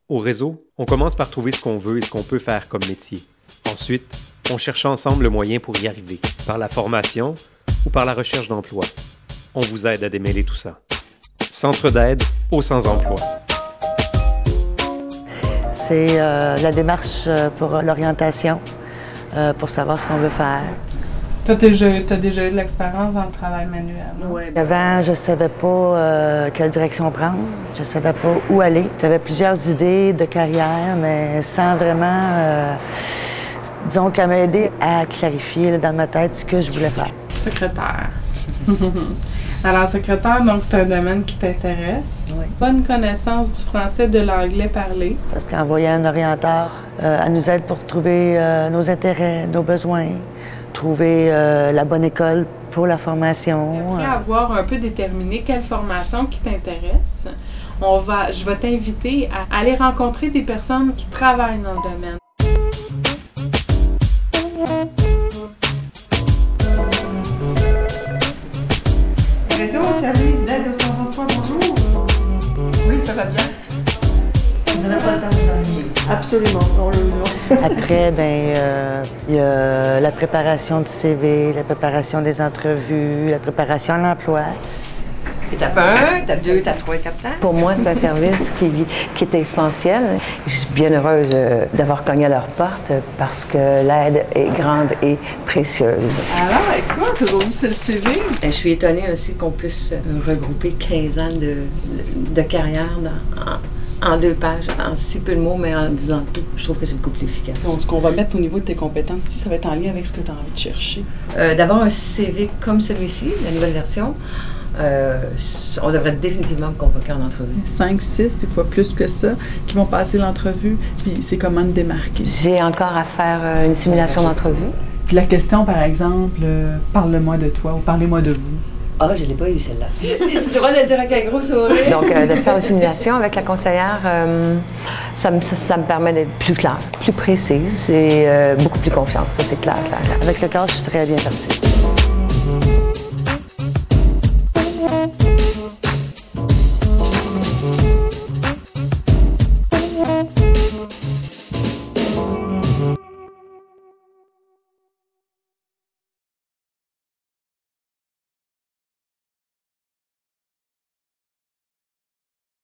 Au réseau, on commence par trouver ce qu'on veut et ce qu'on peut faire comme métier. Ensuite, on cherche ensemble le moyen pour y arriver, par la formation ou par la recherche d'emploi. On vous aide à démêler tout ça. Centre d'aide aux sans-emploi. C'est la démarche pour l'orientation, pour savoir ce qu'on veut faire. T'as déjà eu de l'expérience dans le travail manuel? Oui. Avant, je ne savais pas quelle direction prendre. Je ne savais pas où aller. J'avais plusieurs idées de carrière, mais sans vraiment, disons, qu'à m'aider à clarifier là, dans ma tête ce que je voulais faire. Secrétaire. Alors, secrétaire, donc c'est un domaine qui t'intéresse. Oui. Bonne connaissance du français, de l'anglais parlé. Parce qu'en voyant un orienteur, elle nous aide pour trouver nos intérêts, nos besoins, trouver la bonne école pour la formation. Après avoir un peu déterminé quelle formation qui t'intéresse, je vais t'inviter à aller rencontrer des personnes qui travaillent dans le domaine. Réseau au service d'aide aux sans-emploi, bonjour. Oui, ça va bien. Vous n'avez pas le temps de vous ennuyer. Absolument, heureusement. Après, il y a la préparation du CV, la préparation des entrevues, la préparation à l'emploi. Étape 1, étape 2, étape 3, étape 4. Pour moi, c'est un service qui est essentiel. Je suis bien heureuse d'avoir cogné à leur porte parce que l'aide est grande et précieuse. Alors, écoute, aujourd'hui, c'est le CV. Je suis étonnée aussi qu'on puisse regrouper 15 ans de carrière en 2 pages, en si peu de mots, mais en disant tout. Je trouve que c'est beaucoup plus efficace. Donc, ce qu'on va mettre au niveau de tes compétences ici, ça va être en lien avec ce que tu as envie de chercher. D'avoir un CV comme celui-ci, la nouvelle version, on devrait définitivement me convoquer en entrevue. 5, 6, des fois plus que ça, qui vont passer l'entrevue, puis c'est comment te démarquer. J'ai encore à faire une simulation d'entrevue. Puis la question, par exemple, parle-moi de toi ou parlez-moi de vous. Ah, je ne l'ai pas eu, celle-là. Tu as le droit de le dire avec un gros sourire. Donc, de faire une simulation avec la conseillère, ça me permet d'être plus claire, plus précise et beaucoup plus confiante. Ça, c'est clair. Avec le corps, je suis très bien partie.